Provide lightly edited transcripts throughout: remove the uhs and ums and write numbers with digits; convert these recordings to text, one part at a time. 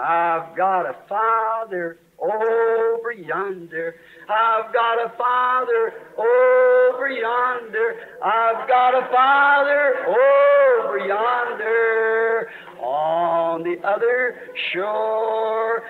I've got a Father over yonder. I've got a Father over yonder. I've got a Father over yonder. On the other shore,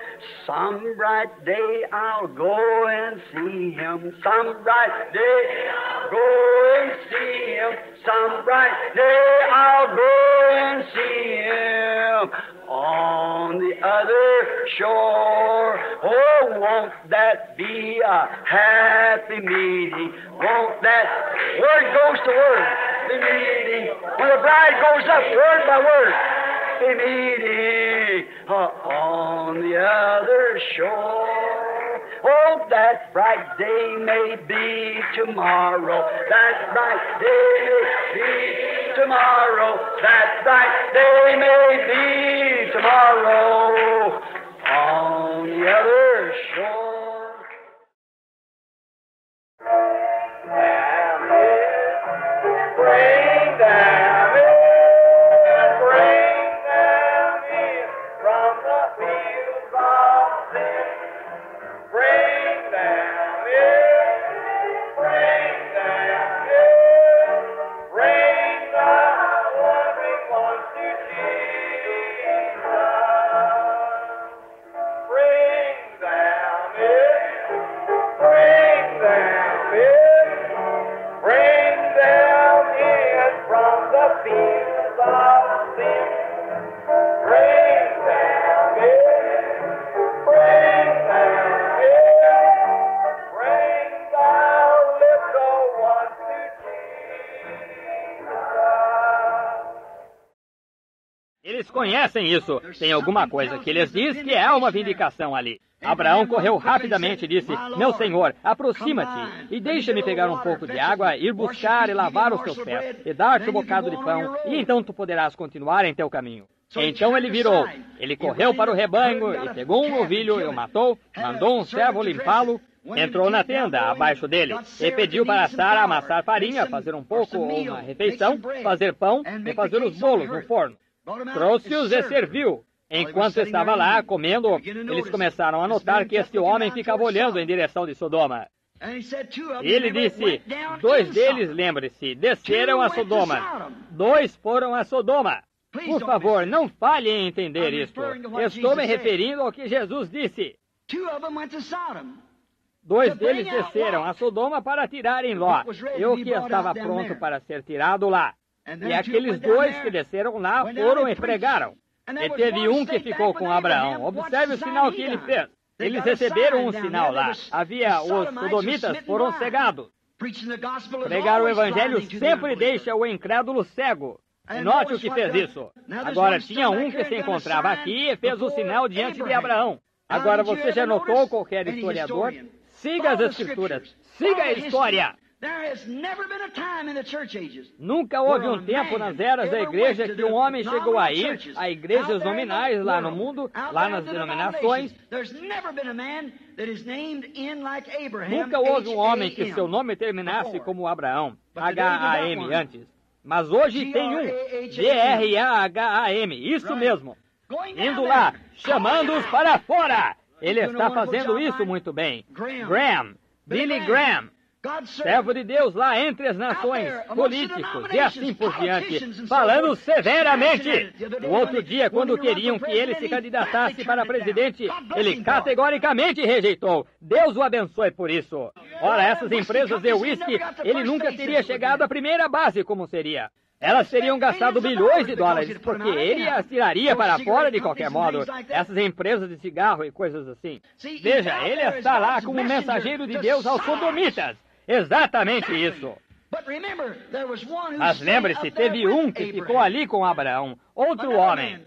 some bright day I'll go and see Him. Some bright day I'll go and see Him. Some bright day I'll go and see Him. On the other shore, oh, won't that be a happy meeting? Won't that, word goes to word, the meeting. When the bride goes up, word by word, the meeting on the other shore. Oh, that bright day may be tomorrow. That bright day may be tomorrow. That bright day may be tomorrow on the other shore. Bring them in, bring them in from the fields of sin. Bring them in, bring them in, bring the wandering ones to Jesus. Bring them in, bring them in, bring them in from the fields of sin. Bring them in, bring them in, bring the little ones to Jesus. Eles conhecem isso. Tem alguma coisa que lhes diz que há uma vindicação ali. Abraão correu rapidamente e disse, meu senhor, aproxima-te e deixa-me pegar um pouco de água, ir buscar e lavar os teus pés, e dar-te um bocado de pão, e então tu poderás continuar em teu caminho. Então ele virou, ele correu para o rebanho e pegou um novilho e o matou, mandou um servo limpá-lo, entrou na tenda abaixo dele e pediu para Sara amassar farinha, fazer um pouco ou uma refeição, fazer pão e fazer os bolos no forno. Trouxe-os e serviu. Enquanto estava lá comendo, eles começaram a notar que este homem ficava olhando em direção de Sodoma. E ele disse, 2 deles, lembre-se, desceram a Sodoma. 2 foram a Sodoma. Por favor, não falhe em entender isto. Estou me referindo ao que Jesus disse. 2 deles desceram a Sodoma para tirarem Ló, e o que estava pronto para ser tirado lá. E aqueles 2 que desceram lá foram e pregaram. E teve um que ficou com Abraão. Observe o sinal que ele fez. Eles receberam um sinal lá. Os sodomitas foram cegados. Pregar o evangelho sempre deixa o incrédulo cego. Note o que fez isso. Agora, tinha um que se encontrava aqui e fez o sinal diante de Abraão. Agora, você já notou, qualquer historiador? Siga as Escrituras. Siga a história. Nunca houve um tempo nas eras da igreja que um homem chegou a ir a igrejas nominais lá no mundo, lá nas denominações. Nunca houve um homem que seu nome terminasse como Abraão, H-A-M antes. Mas hoje tem um, G-R-A-H-A-M, isso mesmo. Indo lá, chamando-os para fora. Ele está fazendo isso muito bem. Graham, Billy Graham. Servo de Deus lá entre as nações, políticos e assim por diante, falando severamente. O outro dia, quando queriam que ele se candidatasse para presidente, ele categoricamente rejeitou. Deus o abençoe por isso. Ora, essas empresas de uísque, ele nunca teria chegado à primeira base como seria. Elas teriam gastado bilhões de dólares, porque ele as tiraria para fora de qualquer modo. Essas empresas de cigarro e coisas assim. Veja, ele está lá como mensageiro de Deus aos sodomitas. Exatamente isso. Mas lembre-se, teve um que ficou ali com Abraão, outro homem.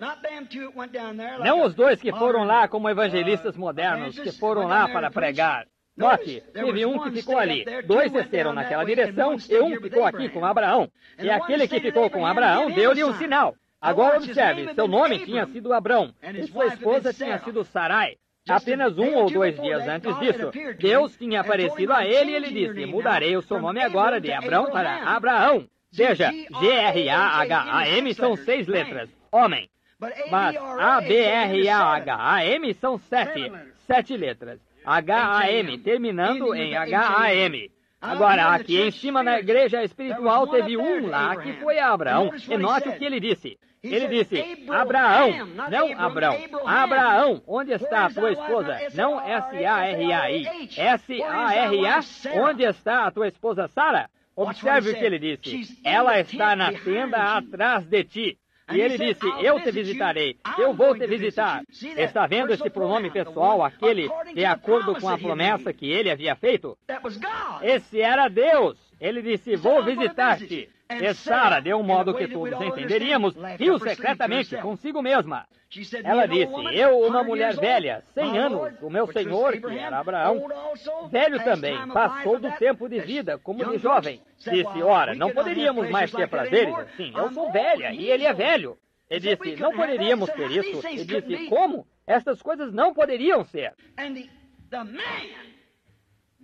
Não os 2 que foram lá como evangelistas modernos, que foram lá para pregar. Note, teve um que ficou ali, 2 desceram naquela direção e um ficou aqui com Abraão. E aquele que ficou com Abraão deu-lhe um sinal. Agora observe, seu nome tinha sido Abrão e sua esposa tinha sido Sarai. Apenas 1 ou 2 dias antes disso, Deus tinha aparecido a ele e ele disse, mudarei o seu nome agora de Abrão para Abraão. Veja, G-R-A-H-A-M são 6 letras, homem. Mas A-B-R-A-H-A-M são 7 letras. H-A-M, terminando em H-A-M. Agora, aqui em cima na igreja espiritual teve um lá que foi Abraão. E note o que ele disse. Ele disse, Abraão, não Abrão. Abraão, onde está a tua esposa? Não S-A-R-A-I. S-A-R-A, onde está a tua esposa Sara? Observe o que ele disse. Ela está na tenda atrás de ti. E ele disse, eu te visitarei, eu vou te visitar. Está vendo esse pronome pessoal, aquele de acordo com a promessa que ele havia feito? Esse era Deus. Ele disse, vou visitar-te. E Sara, de um modo que todos entenderíamos, riu secretamente consigo mesma. Ela disse, eu, uma mulher velha, 100 anos, o meu senhor, que era Abraão, velho também, passou do tempo de vida como de jovem. Disse, ora, não poderíamos mais ter prazeres assim, eu sou velha e ele é velho. Ele disse, não poderíamos ter isso. Ele disse, como? Estas coisas não poderiam ser.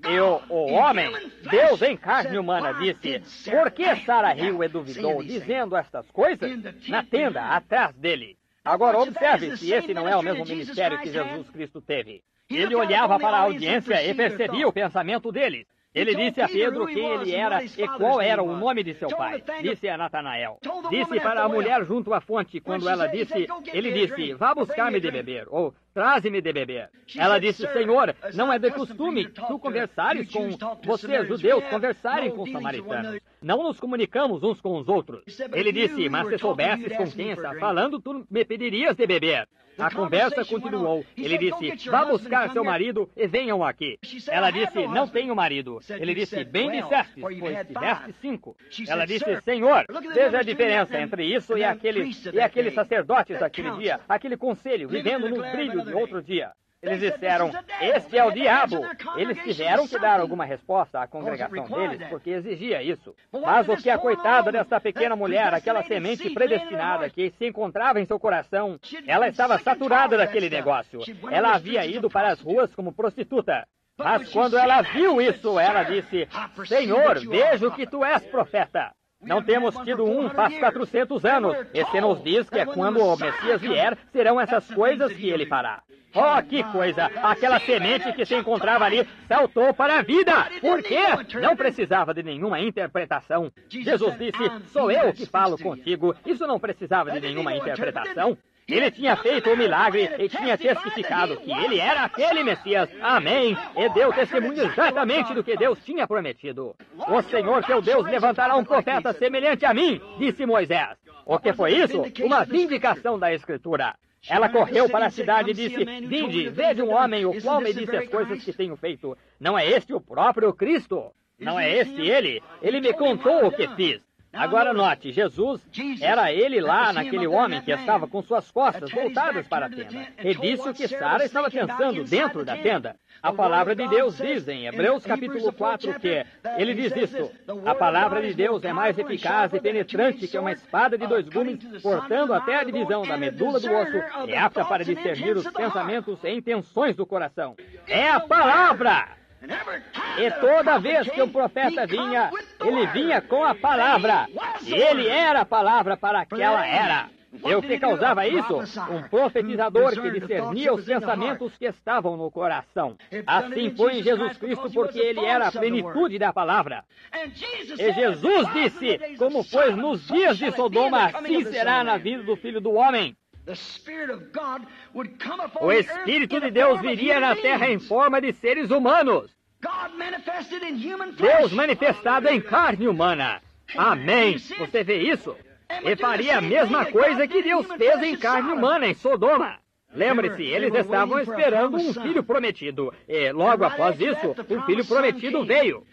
E o homem, Deus em carne humana, disse, por que Sara riu e duvidou, dizendo estas coisas na tenda atrás dele? Agora observe se esse não é o mesmo ministério que Jesus Cristo teve. Ele olhava para a audiência e percebia o pensamento deles. Ele disse a Pedro quem ele era e qual era o nome de seu pai. Disse a Natanael. Disse para a mulher junto à fonte, quando ela disse, ele disse, vá buscar-me de beber, ou traze-me de beber. Ela disse, Senhor, não é de costume tu conversares com vocês, judeus, conversarem com os samaritanos. Não nos comunicamos uns com os outros. Ele disse, mas se soubesses com quem está falando, tu me pedirias de beber. A conversa continuou. Ele disse, vá buscar seu marido e venham aqui. Ela disse, não tenho marido. Ele disse, bem disseste, pois tiveste 5. Ela disse, Senhor, veja a diferença entre isso e aqueles sacerdotes daquele dia, aquele conselho, vivendo no brilho de outro dia. Eles disseram, este é o diabo. Eles tiveram que dar alguma resposta à congregação deles, porque exigia isso. Mas o que a coitada desta pequena mulher, aquela semente predestinada que se encontrava em seu coração, ela estava saturada daquele negócio. Ela havia ido para as ruas como prostituta. Mas quando ela viu isso, ela disse, Senhor, vejo que tu és profeta. Não temos tido um faz 400 anos. E se nos diz que é quando o Messias vier, serão essas coisas que ele fará. Oh, que coisa! Aquela semente que se encontrava ali saltou para a vida! Por quê? Não precisava de nenhuma interpretação. Jesus disse, sou eu que falo contigo. Isso não precisava de nenhuma interpretação. Ele tinha feito o milagre e tinha testificado que ele era aquele Messias. Amém! E deu testemunho exatamente do que Deus tinha prometido. O Senhor teu Deus levantará um profeta semelhante a mim, disse Moisés. O que foi isso? Uma vindicação da Escritura. Ela correu para a cidade e disse, vinde, veja um homem o qual me disse as coisas que tenho feito. Não é este o próprio Cristo? Não é este ele? Ele me contou o que fiz. Agora note, Jesus era ele lá naquele homem que estava com suas costas voltadas para a tenda. E disse o que Sara estava pensando dentro da tenda. A palavra de Deus diz em Hebreus capítulo 4 que ele diz isto. A palavra de Deus é mais eficaz e penetrante que uma espada de 2 gumes, cortando até a divisão da medula do osso, e apta para discernir os pensamentos e intenções do coração. É a palavra! E toda vez que o profeta vinha, ele vinha com a palavra. E ele era a palavra para aquela era. E o que causava isso? Um profetizador que discernia os pensamentos que estavam no coração. Assim foi em Jesus Cristo, porque ele era a plenitude da palavra. E Jesus disse, como foi nos dias de Sodoma, assim será na vida do Filho do Homem. O Espírito de Deus viria na terra em forma de seres humanos. Deus manifestado em carne humana. Amém. Você vê isso? E faria a mesma coisa que Deus fez em carne humana em Sodoma. Lembre-se, eles estavam esperando um filho prometido. E logo após isso, o filho prometido veio.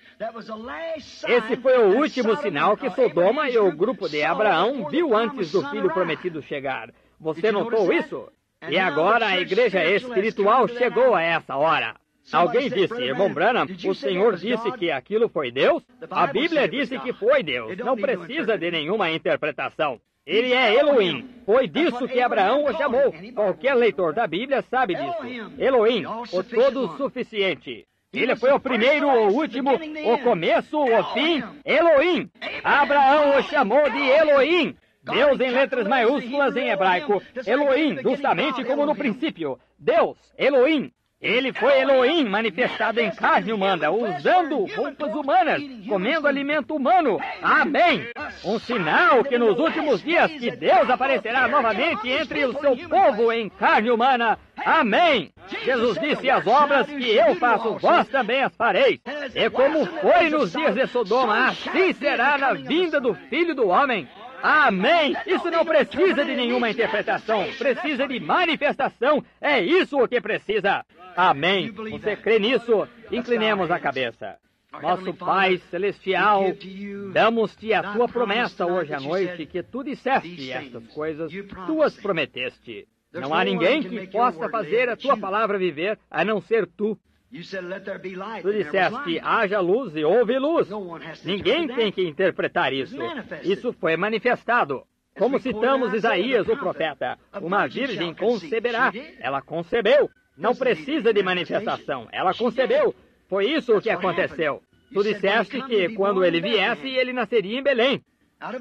Esse foi o último sinal que Sodoma e o grupo de Abraão viu antes do filho prometido chegar. Você notou isso? E agora a igreja espiritual chegou a essa hora. Alguém disse, irmão Branham, o Senhor disse que aquilo foi Deus? A Bíblia disse que foi Deus. Não precisa de nenhuma interpretação. Ele é Elohim. Foi disso que Abraão o chamou. Qualquer leitor da Bíblia sabe disso. Elohim, o todo-suficiente. Ele foi o primeiro, o último, o começo, o fim. Elohim. Abraão o chamou de Elohim. Deus em letras maiúsculas em hebraico, Elohim, justamente como no princípio. Deus, Elohim. Ele foi Elohim manifestado em carne humana, usando roupas humanas, comendo alimento humano. Amém! Um sinal que nos últimos dias que Deus aparecerá novamente entre o seu povo em carne humana. Amém! Jesus disse: as obras que eu faço, vós também as fareis. E como foi nos dias de Sodoma, assim será na vinda do Filho do Homem. Amém! Isso não precisa de nenhuma interpretação, precisa de manifestação. É isso o que precisa. Amém! Você crê nisso? Inclinemos a cabeça. Nosso Pai Celestial, damos-te a tua promessa hoje à noite, que tu disseste estas coisas, tu as prometeste. Não há ninguém que possa fazer a tua palavra viver, a não ser tu. Tu disseste, haja luz e houve luz. Ninguém tem que interpretar isso. Isso foi manifestado. Como citamos Isaías, o profeta, uma virgem conceberá. Ela concebeu. Não precisa de manifestação. Ela concebeu. Foi isso o que aconteceu. Tu disseste que quando ele viesse, ele nasceria em Belém.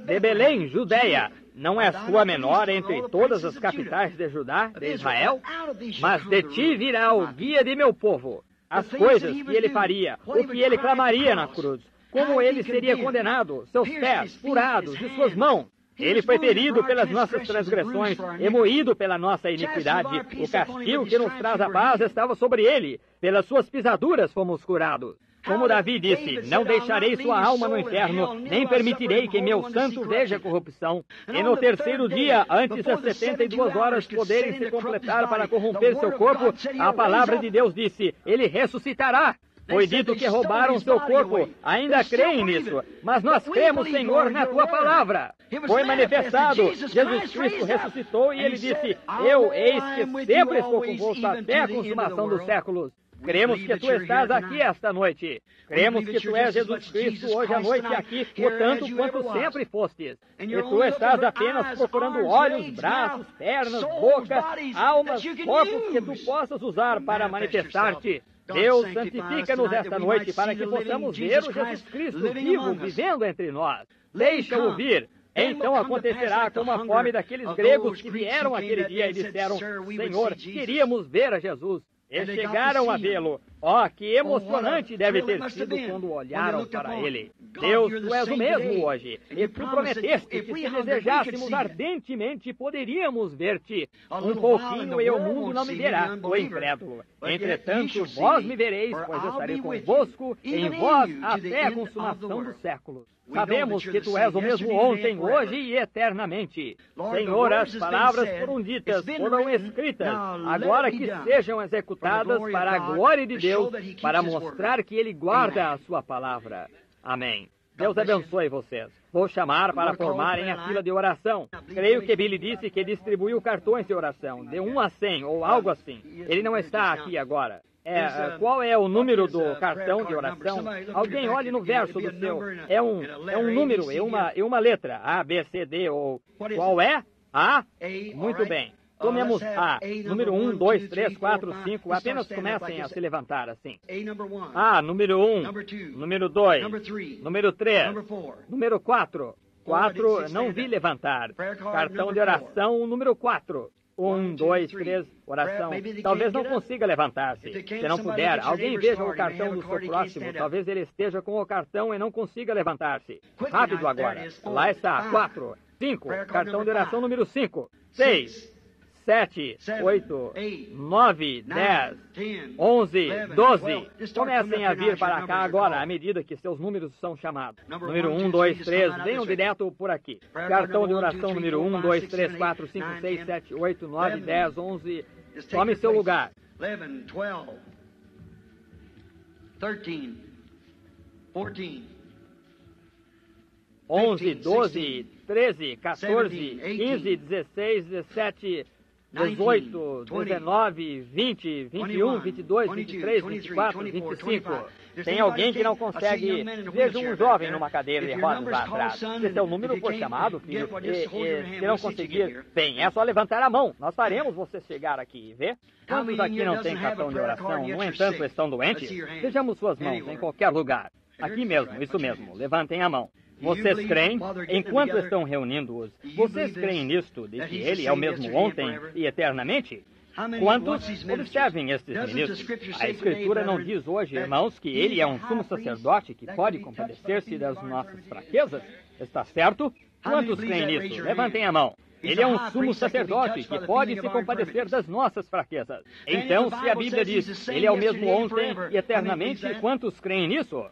De Belém, Judeia. Não é sua menor entre todas as capitais de Judá, de Israel? Mas de ti virá o guia de meu povo. As coisas que ele faria, o que ele clamaria na cruz, como ele seria condenado, seus pés furados e suas mãos. Ele foi ferido pelas nossas transgressões e moído pela nossa iniquidade. O castigo que nos traz a paz estava sobre ele. Pelas suas pisaduras fomos curados. Como Davi disse, não deixarei sua alma no inferno, nem permitirei que meu santo veja corrupção. E no terceiro dia, antes das 72 horas poderem se completar para corromper seu corpo, a palavra de Deus disse, ele ressuscitará. Foi dito que roubaram seu corpo. Ainda creem nisso. Mas nós cremos, Senhor, na tua palavra. Foi manifestado. Jesus Cristo ressuscitou e ele disse, eu eis que sempre estou convosco até a consumação dos séculos. Cremos que tu estás aqui esta noite. Cremos que tu és Jesus Cristo hoje à noite aqui, o tanto quanto sempre fostes. E tu estás apenas procurando olhos, braços, pernas, boca, almas, corpos que tu possas usar para manifestar-te. Deus, santifica-nos esta noite para que possamos ver o Jesus Cristo vivo, vivendo entre nós. Deixa-o vir. Então acontecerá como a fome daqueles gregos que vieram aquele dia e disseram, Senhor, queríamos ver a Jesus. E chegaram a vê-lo. Oh, que emocionante deve ter sido quando olharam para ele. Deus, tu és o mesmo hoje. E tu prometeste que se desejássemos ardentemente, poderíamos ver-te. Um pouquinho e o mundo não me verá, o incrédulo. Entretanto, vós me vereis, pois estarei convosco, em vós, até a consumação dos séculos. Sabemos que tu és o mesmo ontem, hoje e eternamente. Senhor, as palavras foram ditas, foram escritas, agora que sejam executadas para a glória de Deus, para mostrar que Ele guarda a sua palavra. Amém. Deus abençoe vocês. Vou chamar para formarem a fila de oração. Creio que Billy disse que distribuiu cartões de oração, de 1 a 100 ou algo assim. Ele não está aqui agora. Qual é o número do cartão de oração? Alguém olhe no verso do seu. É um número, é uma letra. A, B, C, D, ou... Qual é? A? Muito bem. Tomemos A. Número 1, 2, 3, 4, 5. Apenas comecem a se levantar assim. A, número 1. Número 2. Número 3. Número 4. 4, não vi levantar. Cartão de oração, número 4. 1, 2, 3, oração. Talvez não consiga levantar-se. Se não puder, alguém veja o cartão do seu próximo. Talvez ele esteja com o cartão e não consiga levantar-se. Rápido agora. Lá está. 4, 5. Cartão de oração número 5. 6, 7, 8, 9, 10, 11, 12. Comecem a vir para cá agora, à medida que seus números são chamados. Número 1, 2, 3, venham direto por aqui. Cartão de oração número 1, 2, 3, 4, 5, 6, 7, 8, 9, 10, 11. Tome seu lugar. 11, 12, 13, 14, 11, 12, 13, 14, 15, 16, 17... 18, 19, 20, 21, 22, 23, 24, 25. Tem alguém que não consegue... Veja um jovem numa cadeira de rodas lá atrás. Se seu número for chamado, filho, e se não conseguir, bem, é só levantar a mão. Nós faremos você chegar aqui, vê? Quantos aqui não têm cartão de oração, no entanto estão doentes? Vejamos suas mãos em qualquer lugar. Aqui mesmo, isso mesmo. Levantem a mão. Vocês creem, enquanto estão reunindo-os, vocês creem nisto, de que Ele é o mesmo ontem e eternamente? Quantos observem estes ministros? A Escritura não diz hoje, irmãos, que Ele é um sumo sacerdote que pode compadecer-se das nossas fraquezas? Está certo? Quantos creem nisso? Levantem a mão. Ele é um sumo sacerdote que pode se compadecer das nossas fraquezas. Então, se a Bíblia diz, Ele é o mesmo ontem e eternamente, quantos creem nisso?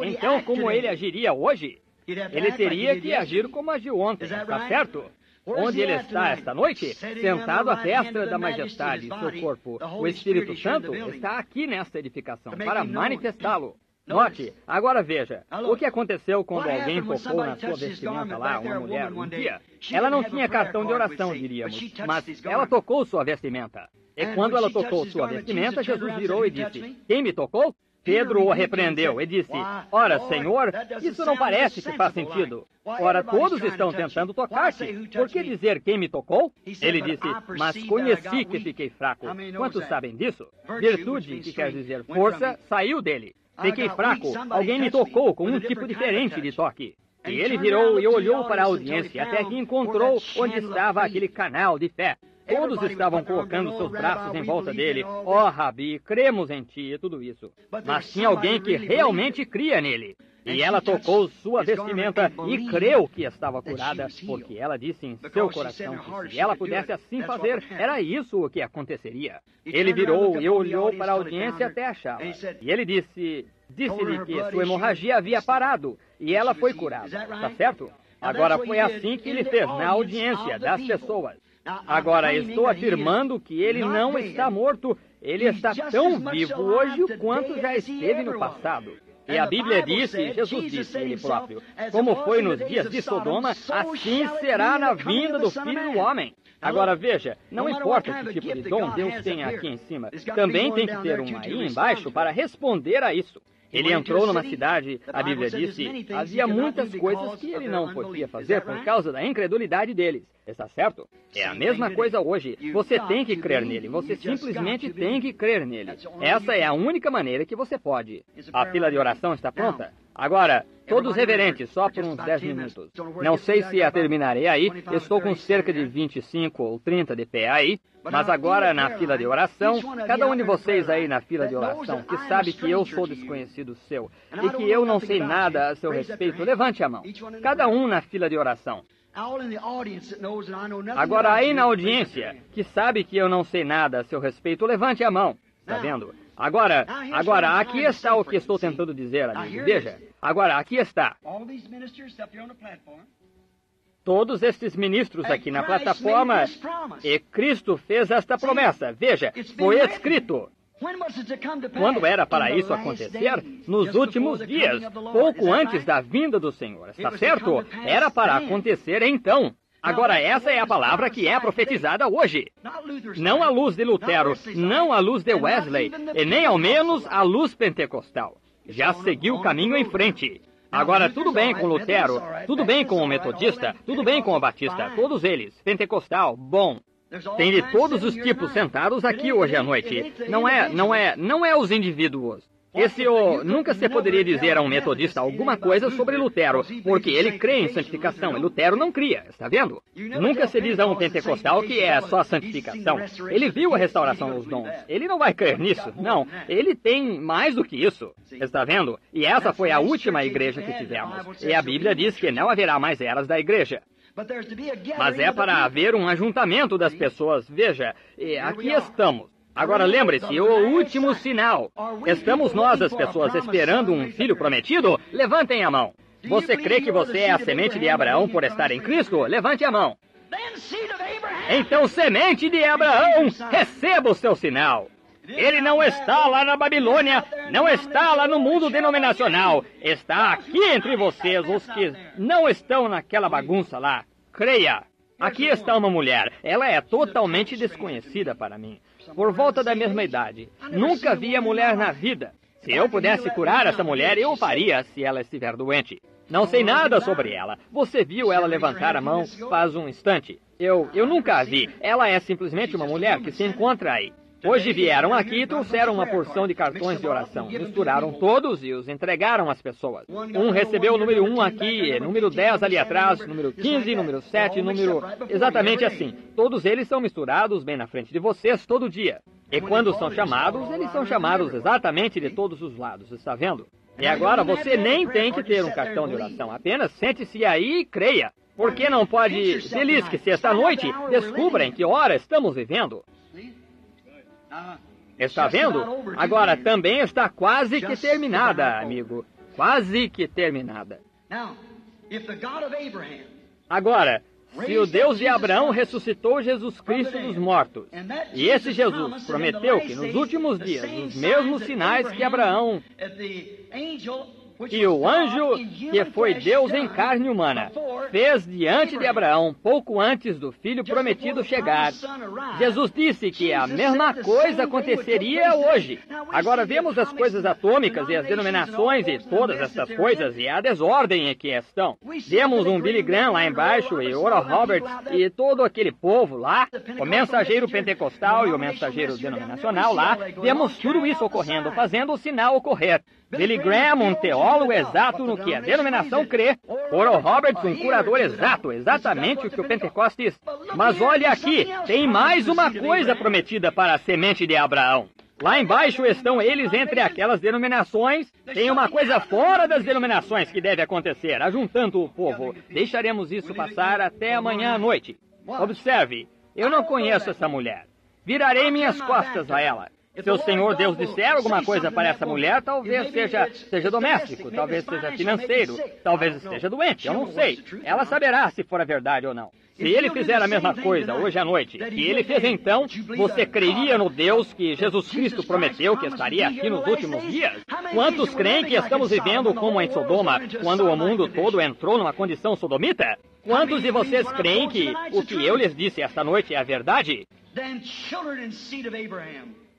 Então, como Ele agiria hoje? Ele teria que agir como agiu ontem, está certo? Onde Ele está esta noite? Sentado à destra da majestade, seu corpo. O Espírito Santo está aqui nesta edificação para manifestá-lo. Note, agora veja, o que aconteceu quando alguém tocou na sua vestimenta lá, uma mulher, um dia? Ela não tinha cartão de oração, diríamos, mas ela tocou sua vestimenta. E quando ela tocou sua vestimenta, Jesus virou e disse, quem me tocou? Pedro o repreendeu e disse, ora, Senhor, isso não parece que faz sentido. Ora, todos estão tentando tocar-te. Por que dizer quem me tocou? Ele disse, mas conheci que fiquei fraco. Quantos sabem disso? Virtude, que quer dizer força, saiu dele. Fiquei fraco, alguém me tocou com um tipo diferente de toque. E ele virou e olhou para a audiência até que encontrou onde estava aquele canal de fé. Todos estavam colocando seus braços em volta dele. Ó, Rabi, cremos em ti e tudo isso. Mas tinha alguém que realmente cria nele. E ela tocou sua vestimenta e creu que estava curada, porque ela disse em seu coração que se ela pudesse assim fazer, era isso o que aconteceria. Ele virou e olhou para a audiência até achá-la. E ele disse-lhe que sua hemorragia havia parado e ela foi curada. Está certo? Agora foi assim que ele fez na audiência das pessoas. Agora, estou afirmando que ele não está morto, ele está tão vivo hoje quanto já esteve no passado. E a Bíblia disse, Jesus disse ele próprio, como foi nos dias de Sodoma, assim será na vinda do Filho do Homem. Agora veja, não importa que tipo de dom Deus tem aqui em cima, também tem que ter um aí embaixo para responder a isso. Ele entrou numa cidade, a Bíblia disse, havia muitas coisas que ele não podia fazer por causa da incredulidade deles. Está certo? É a mesma coisa hoje. Você tem que crer nele. Você simplesmente tem que crer nele. Essa é a única maneira que você pode. A fila de oração está pronta? Agora, todos reverentes, só por uns 10 minutos. Não sei se a terminarei aí. Estou com cerca de 25 ou 30 de pé aí. Mas agora, na fila de oração, cada um de vocês aí na fila de oração, que sabe que eu sou desconhecido seu e que eu não sei nada a seu respeito, levante a mão. Cada um na fila de oração. Agora, aí na audiência, que sabe que eu não sei nada a seu respeito, levante a mão. Está vendo? Agora, aqui está o que estou tentando dizer, amigo. Veja, agora, aqui está. Todos estes ministros aqui na plataforma, e Cristo fez esta promessa. Veja, foi escrito. Quando era para isso acontecer? Nos últimos dias, pouco antes da vinda do Senhor. Está certo? Era para acontecer então. Agora, essa é a palavra que é profetizada hoje. Não a luz de Lutero, não a luz de Wesley, e nem ao menos a luz pentecostal. Já seguiu o caminho em frente. Agora, tudo bem com Lutero, tudo bem com o metodista, tudo bem com o batista, todos eles. Pentecostal, bom. Tem de todos os tipos sentados aqui hoje à noite. Não é os indivíduos. Nunca se poderia dizer a um metodista alguma coisa sobre Lutero, porque ele crê em santificação e Lutero não cria, está vendo? Nunca se diz a um pentecostal que é só santificação. Ele viu a restauração dos dons. Ele não vai crer nisso, não. Ele tem mais do que isso, está vendo? E essa foi a última igreja que tivemos. E a Bíblia diz que não haverá mais eras da igreja. Mas é para haver um ajuntamento das pessoas. Veja, aqui estamos. Agora lembre-se, o último sinal. Estamos nós, as pessoas, esperando um filho prometido? Levantem a mão. Você crê que você é a semente de Abraão por estar em Cristo? Levante a mão. Então, semente de Abraão, receba o seu sinal. Ele não está lá na Babilônia, não está lá no mundo denominacional. Está aqui entre vocês, os que não estão naquela bagunça lá. Creia. Aqui está uma mulher. Ela é totalmente desconhecida para mim. Por volta da mesma idade. Nunca vi a mulher na vida. Se eu pudesse curar essa mulher, eu o faria se ela estiver doente. Não sei nada sobre ela. Você viu ela levantar a mão faz um instante. Eu nunca a vi. Ela é simplesmente uma mulher que se encontra aí. Hoje vieram aqui e trouxeram uma porção de cartões de oração. Misturaram todos e os entregaram às pessoas. Um recebeu o número 1 aqui, número 10 ali atrás, número 15, número 7, número... Exatamente assim. Todos eles são misturados bem na frente de vocês todo dia. E quando são chamados, eles são chamados exatamente de todos os lados, está vendo? E agora você nem tem que ter um cartão de oração. Apenas sente-se aí e creia. Por que não pode... Belisque-se esta noite, descubra em que hora estamos vivendo. Está vendo? Agora também está quase que terminada, amigo. Quase que terminada. Agora, se o Deus de Abraão ressuscitou Jesus Cristo dos mortos, e esse Jesus prometeu que nos últimos dias, os mesmos sinais que Abraão e o anjo, que foi Deus em carne humana, fez diante de Abraão pouco antes do filho prometido chegar. Jesus disse que a mesma coisa aconteceria hoje. Agora vemos as coisas atômicas e as denominações e todas essas coisas e a desordem em que estão. Vemos um Billy Graham lá embaixo e Oral Roberts e todo aquele povo lá, o mensageiro pentecostal e o mensageiro denominacional lá. Vemos tudo isso ocorrendo, fazendo o sinal ocorrer. Billy Graham, um teólogo exato no que a denominação crê. Oral Roberts, um curador exato, exatamente o que o Pentecostes. Mas olha aqui, tem mais uma coisa prometida para a semente de Abraão. Lá embaixo estão eles entre aquelas denominações. Tem uma coisa fora das denominações que deve acontecer, ajuntando o povo. Deixaremos isso passar até amanhã à noite. Observe, eu não conheço essa mulher. Virarei minhas costas a ela. Se o Senhor Deus disser alguma coisa para essa mulher, talvez seja doméstico, talvez seja financeiro, talvez esteja doente, eu não sei. Ela saberá se for a verdade ou não. Se ele fizer a mesma coisa hoje à noite, que ele fez então, você creria no Deus que Jesus Cristo prometeu que estaria aqui nos últimos dias? Quantos creem que estamos vivendo como em Sodoma, quando o mundo todo entrou numa condição sodomita? Quantos de vocês creem que o que eu lhes disse esta noite é a verdade?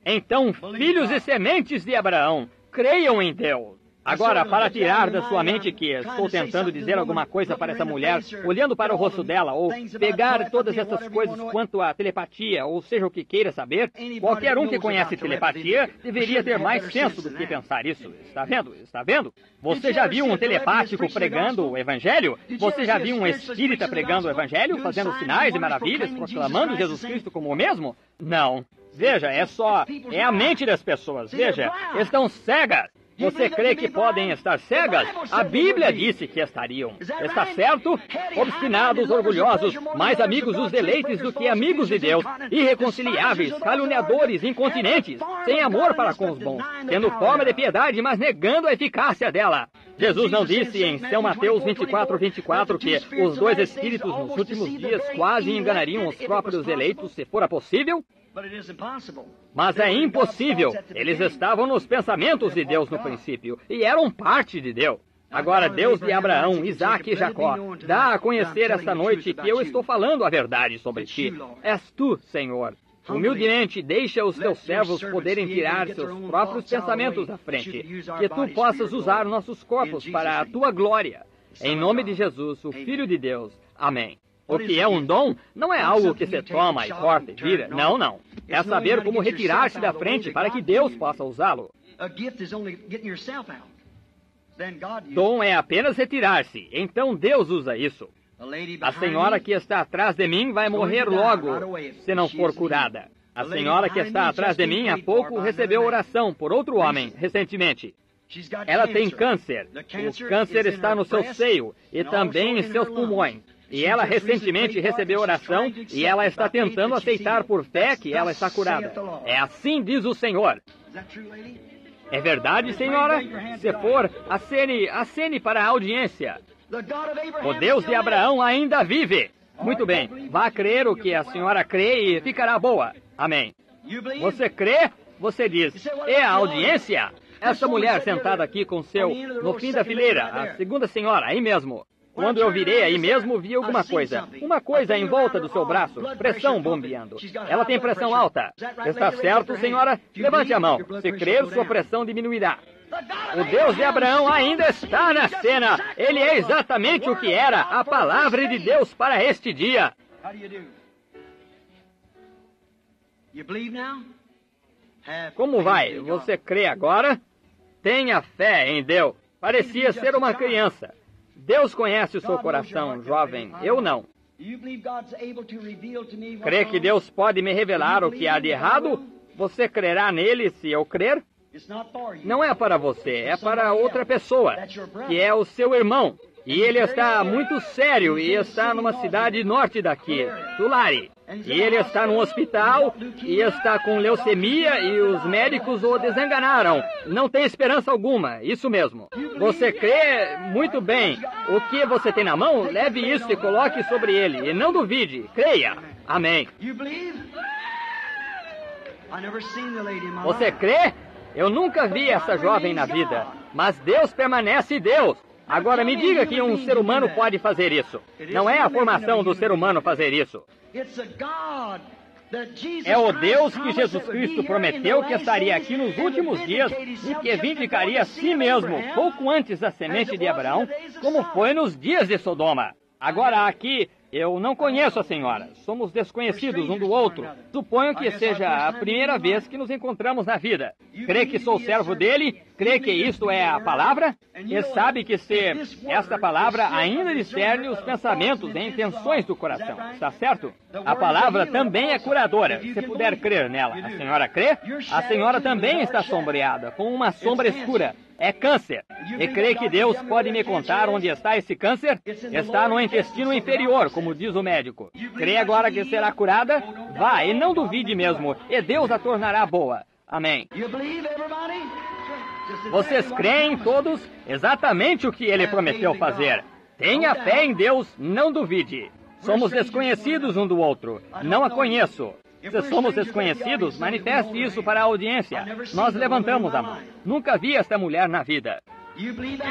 Então, filhos e sementes de Abraão, creiam em Deus. Agora, para tirar da sua mente que estou tentando dizer alguma coisa para essa mulher, olhando para o rosto dela, ou pegar todas essas coisas quanto à telepatia, ou seja o que queira saber, qualquer um que conhece telepatia deveria ter mais senso do que pensar isso. Está vendo? Está vendo? Você já viu um telepático pregando o Evangelho? Você já viu um espírita pregando o Evangelho, fazendo sinais e maravilhas, proclamando Jesus Cristo como o mesmo? Não. Veja, é a mente das pessoas. Veja, estão cegas. Você crê que podem estar cegas? A Bíblia disse que estariam. Está certo? Obstinados, orgulhosos, mais amigos dos deleites do que amigos de Deus, irreconciliáveis, caluniadores, incontinentes, sem amor para com os bons, tendo forma de piedade, mas negando a eficácia dela. Jesus não disse em São Mateus 24:24 que os dois espíritos nos últimos dias quase enganariam os próprios eleitos, se fora possível? Mas é impossível. Eles estavam nos pensamentos de Deus no princípio e eram parte de Deus. Agora, Deus de Abraão, Isaque e Jacó, dá a conhecer esta noite que eu estou falando a verdade sobre ti. És tu, Senhor. Humildemente, deixa os teus servos poderem tirar seus próprios pensamentos à frente, que tu possas usar nossos corpos para a tua glória. Em nome de Jesus, o Filho de Deus. Amém. O que é um dom não é algo que se toma e corta e vira. Não, não. É saber como retirar-se da frente para que Deus possa usá-lo. Dom é apenas retirar-se. Então Deus usa isso. A senhora que está atrás de mim vai morrer logo, se não for curada. A senhora que está atrás de mim há pouco recebeu oração por outro homem, recentemente. Ela tem câncer. O câncer está no seu seio e também em seus pulmões. E ela recentemente recebeu oração e ela está tentando aceitar por fé que ela está curada. É assim diz o Senhor. É verdade, senhora? Se for, acene para a audiência. O Deus de Abraão ainda vive. Muito bem, vá crer o que a senhora crê e ficará boa. Amém. Você crê? Você diz, é a audiência? Essa mulher sentada aqui com no fim da fileira, a segunda senhora, aí mesmo. Quando eu virei aí mesmo, vi alguma coisa. Uma coisa em volta do seu braço, pressão bombeando. Ela tem pressão alta. Está certo, senhora? Levante a mão. Se crer, sua pressão diminuirá. O Deus de Abraão ainda está na cena. Ele é exatamente o que era a palavra de Deus para este dia. Como vai? Você crê agora? Tenha fé em Deus. Parecia ser uma criança. Deus conhece o seu coração, jovem. Eu não. Crê que Deus pode me revelar o que há de errado? Você crerá nele se eu crer? Não é para você, é para outra pessoa, que é o seu irmão. E ele está muito sério e está numa cidade norte daqui, Tulare. E ele está num hospital e está com leucemia e os médicos o desenganaram. Não tem esperança alguma, isso mesmo. Você crê? Muito bem. O que você tem na mão, leve isso e coloque sobre ele. E não duvide, creia. Amém. Você crê? Eu nunca vi essa jovem na vida, mas Deus permanece Deus. Agora me diga que um ser humano pode fazer isso. Não é a formação do ser humano fazer isso. É o Deus que Jesus Cristo prometeu que estaria aqui nos últimos dias e que vindicaria a si mesmo, pouco antes da semente de Abraão, como foi nos dias de Sodoma. Agora aqui, eu não conheço a senhora. Somos desconhecidos um do outro. Suponho que seja a primeira vez que nos encontramos na vida. Crê que sou servo dele? Crê que isto é a palavra? E sabe que se esta palavra ainda discerne os pensamentos e intenções do coração. Está certo? A palavra também é curadora, se puder crer nela. A senhora crê? A senhora também está sombreada, com uma sombra escura. É câncer. E crê que Deus pode me contar onde está esse câncer? Está no intestino inferior, como diz o médico. Crê agora que será curada? Vá, e não duvide mesmo, e Deus a tornará boa. Amém. Vocês creem todos exatamente o que ele prometeu fazer. Tenha fé em Deus, não duvide. Somos desconhecidos um do outro. Não a conheço. Se somos desconhecidos, manifeste isso para a audiência. Nós levantamos a mão. Nunca vi esta mulher na vida.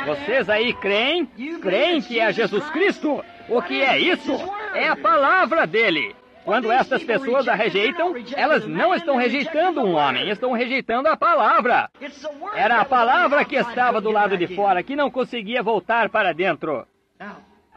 Vocês aí creem? Creem que é Jesus Cristo? O que é isso? É a palavra dele. Quando estas pessoas a rejeitam, elas não estão rejeitando um homem, estão rejeitando a palavra. Era a palavra que estava do lado de fora, que não conseguia voltar para dentro.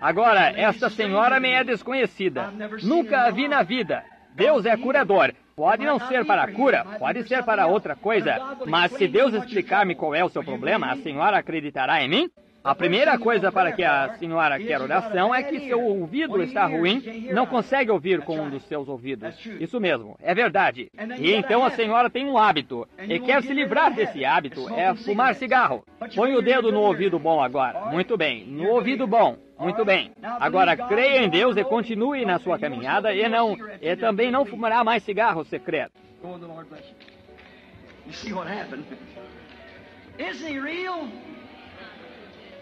Agora, esta senhora me é desconhecida. Nunca a vi na vida. Deus é curador. Pode não ser para a cura, pode ser para outra coisa. Mas se Deus explicar-me qual é o seu problema, a senhora acreditará em mim? A primeira coisa para que a senhora quer oração é que seu ouvido está ruim, não consegue ouvir com um dos seus ouvidos. Isso mesmo, é verdade. E então a senhora tem um hábito, e quer se livrar desse hábito, é fumar cigarro. Põe o dedo no ouvido bom agora. Muito bem, no ouvido bom. Muito bem. Agora creia em Deus e continue na sua caminhada e também não fumará mais cigarro secreto.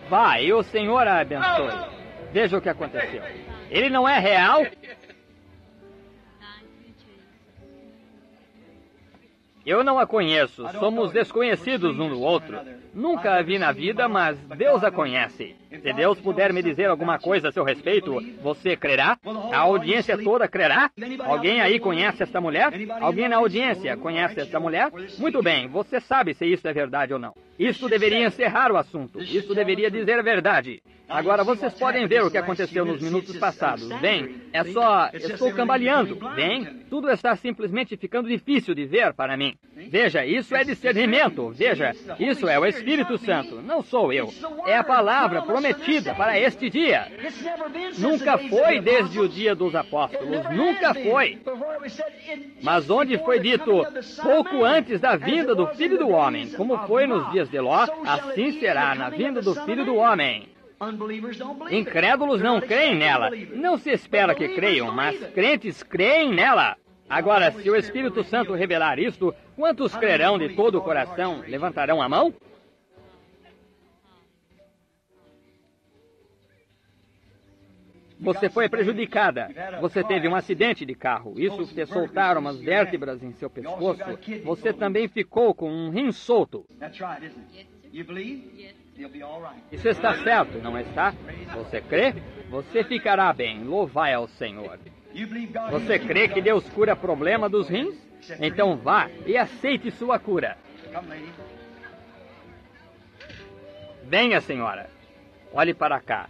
Vá, e o Senhor a abençoe. Veja o que aconteceu. Ele não é real? Eu não a conheço. Somos desconhecidos um do outro. Nunca a vi na vida, mas Deus a conhece. Se Deus puder me dizer alguma coisa a seu respeito, você crerá? A audiência toda crerá? Alguém aí conhece esta mulher? Alguém na audiência conhece esta mulher? Muito bem, você sabe se isso é verdade ou não. Isso deveria encerrar o assunto. Isso deveria dizer a verdade. Agora, vocês podem ver o que aconteceu nos minutos passados. Bem, estou cambaleando. Bem, tudo está simplesmente ficando difícil de ver para mim. Veja, isso é discernimento. Veja, isso é o Espírito Santo. Não sou eu. É a palavra prometida para este dia. Nunca foi desde o dia dos apóstolos. Nunca foi. Mas onde foi dito pouco antes da vinda do Filho do Homem, como foi nos dias de Ló, assim será na vinda do Filho do Homem. Incrédulos não creem nela. Não se espera que creiam, mas crentes creem nela. Agora, se o Espírito Santo revelar isto, quantos crerão de todo o coração? Levantarão a mão? Você foi prejudicada. Você teve um acidente de carro. Isso te soltaram umas vértebras em seu pescoço. Você também ficou com um rim solto. Isso está certo, não está? Você crê? Você ficará bem. Louvai ao Senhor. Você crê que Deus cura problema dos rins? Então vá e aceite sua cura. Venha, senhora. Olhe para cá.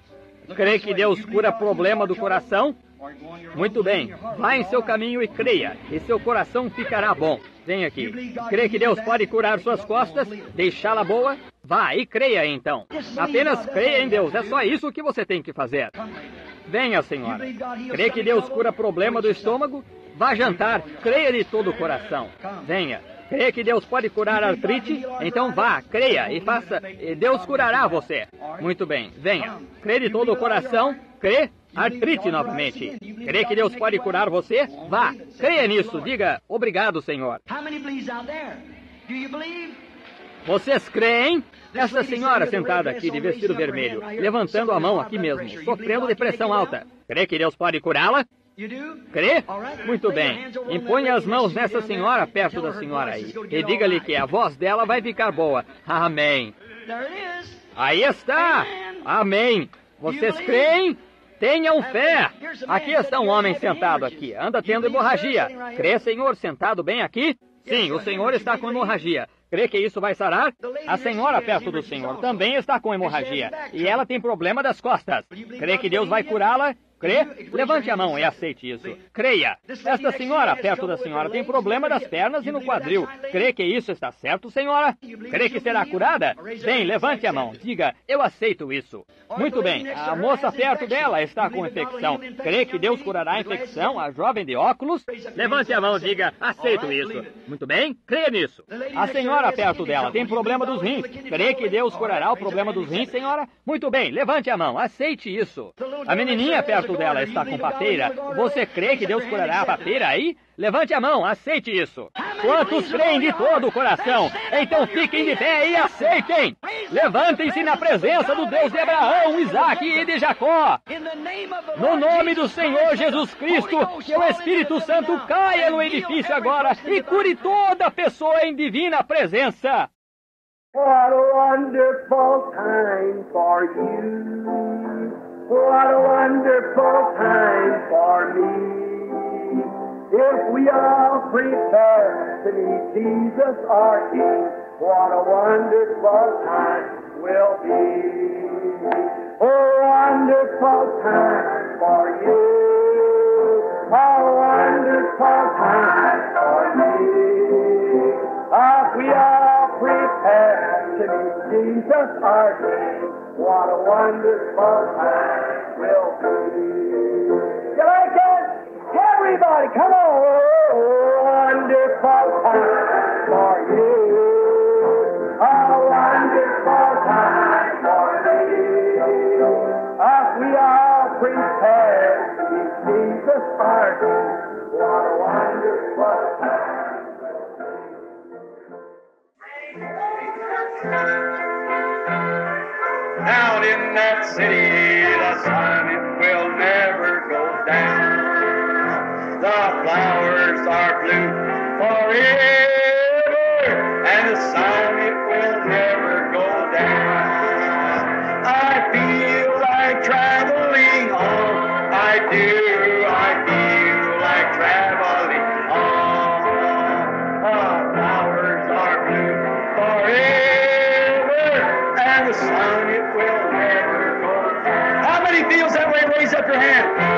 Crê que Deus cura problema do coração? Muito bem. Vá em seu caminho e creia, e seu coração ficará bom. Vem aqui. Crê que Deus pode curar suas costas, deixá-la boa? Vá e creia então. Apenas creia em Deus. É só isso que você tem que fazer. Venha, senhora. Crê que Deus cura problema do estômago? Vá jantar. Creia de todo o coração. Venha. Crê que Deus pode curar artrite? Então vá, creia e faça. E Deus curará você. Muito bem. Venha. Crê de todo o coração? Crê? Artrite novamente. Crê que Deus pode curar você? Vá, creia nisso. Diga, obrigado, Senhor. Vocês creem? Essa senhora sentada aqui de vestido vermelho, levantando a mão aqui mesmo, sofrendo de pressão alta. Crê que Deus pode curá-la? Crê? Muito bem. Imponha as mãos nessa senhora perto da senhora aí. E diga-lhe que a voz dela vai ficar boa. Amém. Aí está. Amém. Vocês creem? Tenham fé! Aqui está um homem sentado aqui. Anda tendo hemorragia. Crê, Senhor, sentado bem aqui? Sim, o Senhor está com hemorragia. Crê que isso vai sarar? A senhora perto do Senhor também está com hemorragia. E ela tem problema das costas. Crê que Deus vai curá-la? Crê? Levante a mão e aceite isso. Creia. Esta senhora perto da senhora tem problema das pernas e no quadril. Crê que isso está certo, senhora? Crê que será curada? Bem, levante a mão. Diga, eu aceito isso. Muito bem. A moça perto dela está com infecção. Crê que Deus curará a infecção? A jovem de óculos? Levante a mão, diga, aceito isso. Muito bem, creia nisso. A senhora perto dela tem problema dos rins. Crê que Deus curará o problema dos rins, senhora? Muito bem, levante a mão, aceite isso. A menininha perto dela está com papeira. Você crê que Deus curará a papeira aí? Levante a mão, aceite isso. Quantos creem de todo o coração? Então fiquem de pé e aceitem. Levantem-se na presença do Deus de Abraão, Isaque e de Jacó. No nome do Senhor Jesus Cristo, que o Espírito Santo caia no edifício agora e cure toda pessoa em divina presença. What a wonderful time for you. What a wonderful time for me. If we all prepare to meet Jesus our King, what a wonderful time will be. Oh, wonderful time for you. A wonderful time for me. If we all prepare to meet Jesus our King, what a wonderful time will be. You like it? Everybody, come on! Oh, wonderful time for you. A wonderful time for me. If we all prepare to meet Jesus our King, what a wonderful time. Down in that city, the sun it will never go down. The flowers are blue forever, and the sun it will never go down. I feel like traveling on. I do. I feel like traveling on. The flowers are blue forever, and the sun it will never go down. How many feels that way? Raise up your hand.